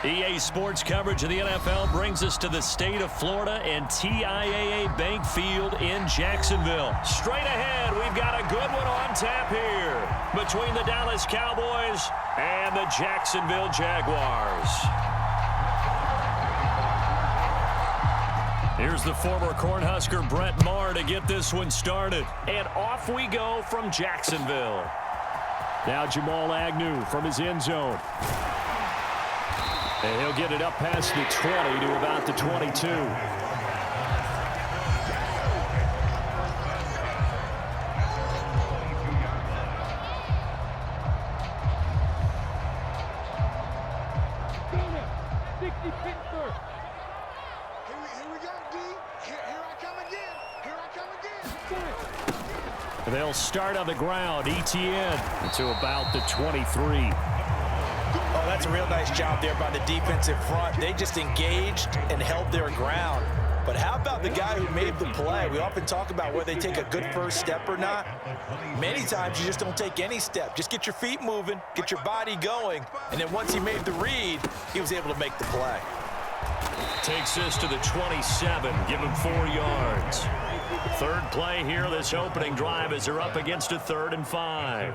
EA Sports coverage of the NFL brings us to the state of Florida and TIAA Bank Field in Jacksonville. Straight ahead, we've got a good one on tap here between the Dallas Cowboys and the Jacksonville Jaguars. Here's the former Cornhusker Brett Maher to get this one started. And off we go from Jacksonville. Now Jamal Agnew from his end zone. And he'll get it up past the 20 to about the 22. They'll start on the ground. ETN to about the 23. Oh, that's a real nice job there by the defensive front. They just engaged and held their ground. But how about the guy who made the play? We often talk about whether they take a good first step or not. Many times you just don't take any step. Just get your feet moving, get your body going, and then once he made the read, he was able to make the play. Takes this to the 27, give him 4 yards. Third play here, this opening drive as they're up against a 3rd and 5.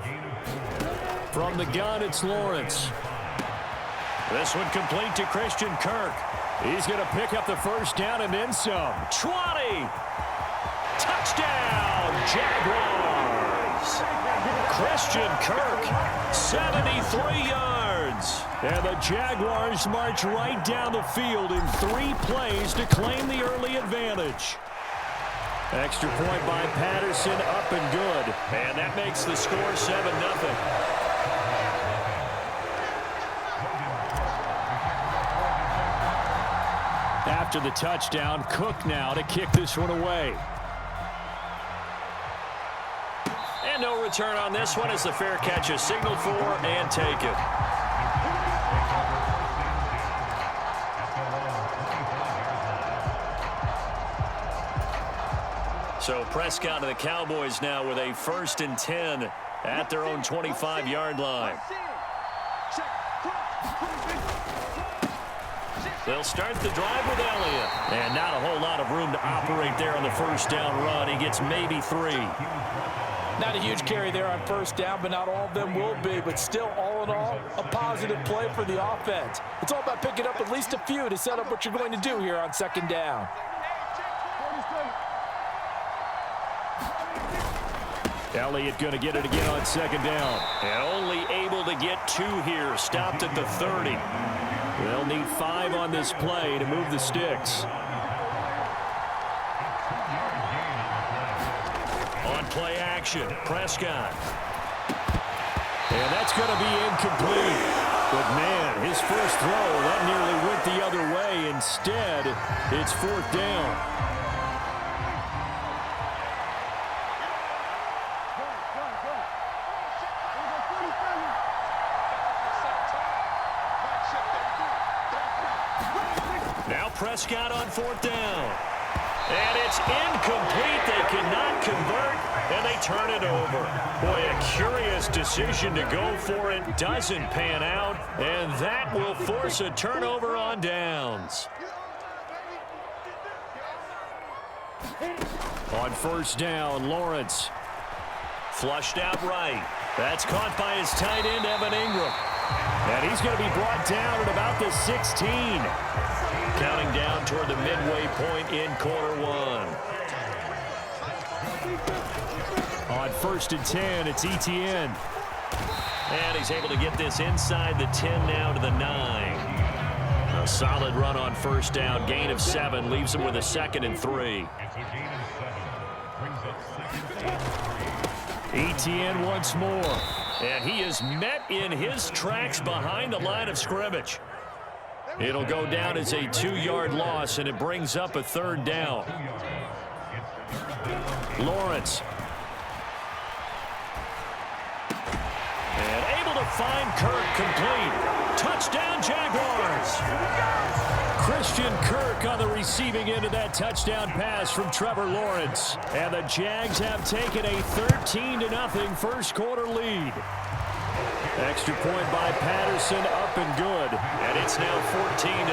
From the gun, it's Lawrence. This one complete to Christian Kirk. He's going to pick up the first down and then some. 20! Touchdown, Jaguars! Christian Kirk, 73 yards. And the Jaguars march right down the field in 3 plays to claim the early advantage. Extra point by Patterson, up and good. And that makes the score 7-0. After the touchdown, Cook now to kick this one away. And no return on this one as the fair catch is signaled for and taken. So Prescott and the Cowboys now with a 1st and 10 at their own 25-yard line. They'll start the drive with Elliott. And not a whole lot of room to operate there on the first down run. He gets maybe 3. Not a huge carry there on first down, but not all of them will be. But still, all in all, a positive play for the offense. It's all about picking up at least a few to set up what you're going to do here on 2nd down. Elliott going to get it again on 2nd down. And only able to get 2 here. Stopped at the 30. They'll need 5 on this play to move the sticks. On play action, Prescott. And that's going to be incomplete. But, man, his first throw, that nearly went the other way. Instead, it's 4th down. Prescott on 4th down. And it's incomplete. They cannot convert, and they turn it over. Boy, a curious decision to go for it. Doesn't pan out, and that will force a turnover on downs. On 1st down, Lawrence. Flushed out right. That's caught by his tight end, Evan Ingram. And he's going to be brought down at about the 16. Counting down toward the midway point in quarter 1. On 1st and 10, it's ETN. And he's able to get this inside the 10 now to the 9. A solid run on 1st down. Gain of 7 leaves him with a 2nd and 3. ETN once more. And he is met in his tracks behind the line of scrimmage. It'll go down as a 2-yard loss, and it brings up a 3rd down. Lawrence. And able to find Kirk complete. Touchdown, Jaguars. Christian Kirk on the receiving end of that touchdown pass from Trevor Lawrence. And the Jags have taken a 13-0 first quarter lead. Extra point by Patterson, up and good. And it's now 14-0.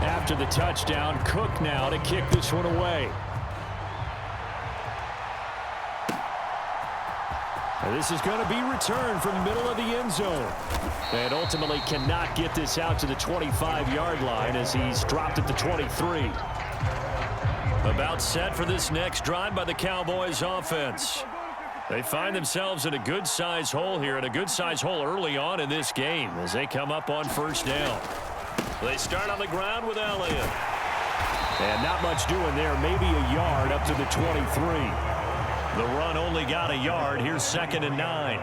After the touchdown, Cook now to kick this one away. And this is going to be returned from the middle of the end zone. And ultimately cannot get this out to the 25-yard line as he's dropped at the 23. About set for this next drive by the Cowboys offense. They find themselves in a good-size hole here, and a good-size hole early on in this game as they come up on first down. They start on the ground with Elliott. And not much doing there, maybe a yard up to the 23. The run only got a yard. Here's 2nd and 9.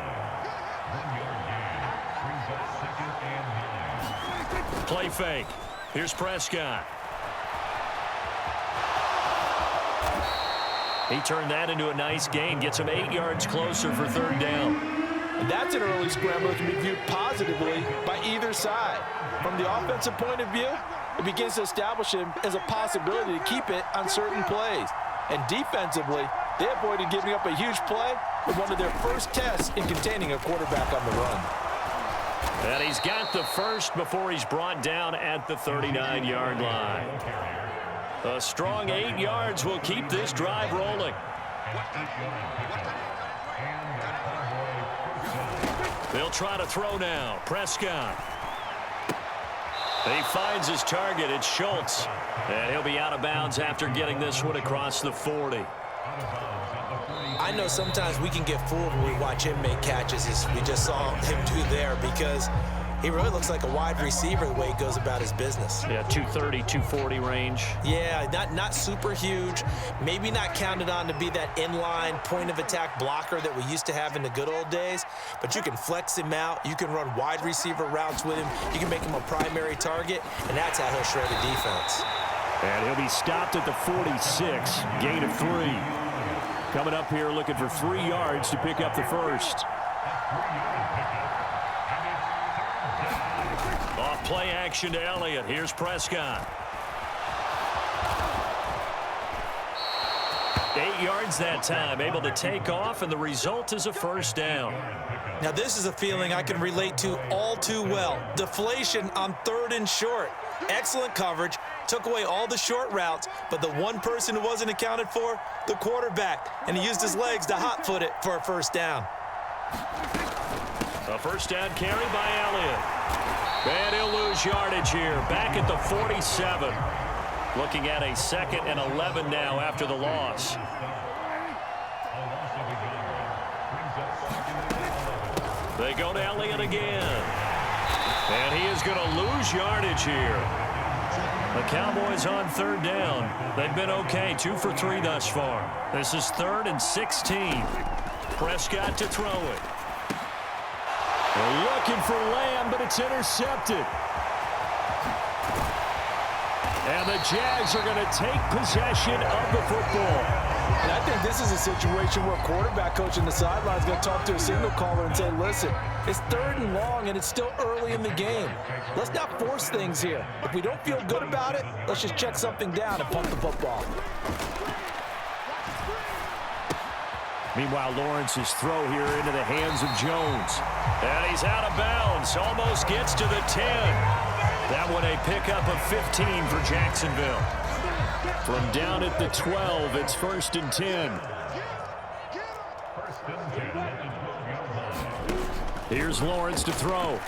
Play fake. Here's Prescott. He turned that into a nice gain. Gets him 8 yards closer for 3rd down. And that's an early scramble that can be viewed positively by either side. From the offensive point of view, it begins to establish him as a possibility to keep it on certain plays. And defensively, they avoided giving up a huge play with one of their first tests in containing a quarterback on the run. And he's got the first before he's brought down at the 39-yard line. A strong 8 yards will keep this drive rolling. They'll try to throw now. Prescott. He finds his target. It's Schultz. And he'll be out of bounds after getting this one across the 40. I know sometimes we can get fooled when we watch him make catches, as we just saw him do there, because he really looks like a wide receiver the way he goes about his business. Yeah, 230, 240 range. Yeah, not super huge. Maybe not counted on to be that inline point-of-attack blocker that we used to have in the good old days. But you can flex him out. You can run wide receiver routes with him. You can make him a primary target, and that's how he'll shred a defense. And he'll be stopped at the 46, gain of 3. Coming up here looking for 3 yards to pick up the first. Off play action to Elliott. Here's Prescott. 8 yards that time, able to take off, and the result is a first down. Now this is a feeling I can relate to all too well. Deflation on 3rd and short. Excellent coverage, took away all the short routes, but the one person who wasn't accounted for, the quarterback, and he used his legs to hot-foot it for a first down. A first down carry by Elliott. And he'll lose yardage here, back at the 47. Looking at a 2nd and 11 now after the loss. They go to Elliott again. And he is going to lose yardage here. The Cowboys on 3rd down. They've been okay, 2 for 3 thus far. This is 3rd and 16. Prescott to throw it. They're looking for Lamb, but it's intercepted. And the Jags are going to take possession of the football. And I think this is a situation where a quarterback coach in the sideline is going to talk to a signal caller and say, listen, it's 3rd and long and it's still early in the game. Let's not force things here. If we don't feel good about it, let's just check something down and punt the football. Meanwhile, Lawrence's throw here into the hands of Jones. And he's out of bounds. Almost gets to the 10. That one a pickup of 15 for Jacksonville. From down at the 12, it's 1st and 10. Here's Lawrence to throw.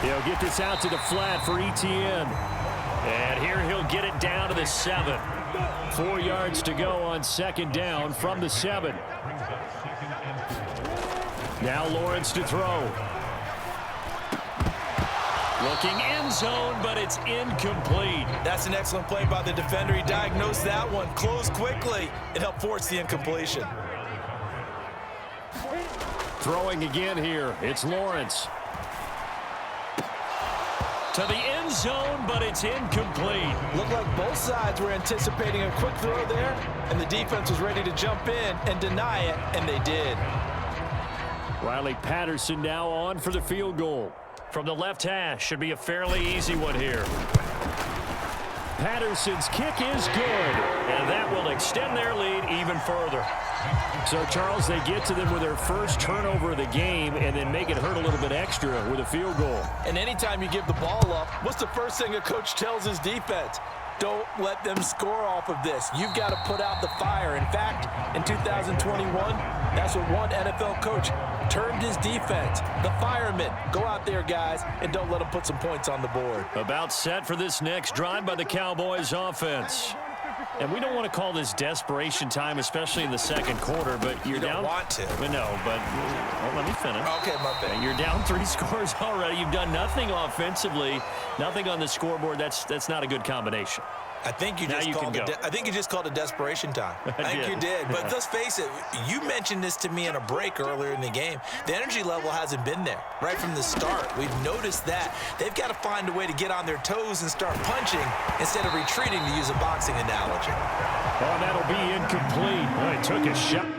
He'll get this out to the flat for Etienne. And here he'll get it down to the 7. 4 yards to go on 2nd down from the 7. Now Lawrence to throw. Looking end zone, but it's incomplete. That's an excellent play by the defender. He diagnosed that one, closed quickly, and helped force the incompletion. Throwing again here. It's Lawrence. To the end zone, but it's incomplete. Looked like both sides were anticipating a quick throw there, and the defense was ready to jump in and deny it, and they did. Riley Patterson now on for the field goal. From the left hash, should be a fairly easy one here. Patterson's kick is good, and that will extend their lead even further. So, Charles, they get to them with their first turnover of the game and then make it hurt a little bit extra with a field goal. And anytime you give the ball up, what's the first thing a coach tells his defense? Don't let them score off of this. You've got to put out the fire. In fact, in 2021, that's what one NFL coach termed his defense. The firemen. Go out there, guys, and don't let them put some points on the board. About set for this next drive by the Cowboys offense. And we don't want to call this desperation time, especially in the second quarter, but you're down. You don't want to. No, but let me finish. Okay, my bad. You're down 3 scores already. You've done nothing offensively, nothing on the scoreboard. That's not a good combination. I think you just called it desperation time. I think you did. But let's face it, you mentioned this to me in a break earlier in the game. The energy level hasn't been there right from the start. We've noticed that. They've got to find a way to get on their toes and start punching instead of retreating, to use a boxing analogy. Oh, that'll be incomplete. Well, he took a shot.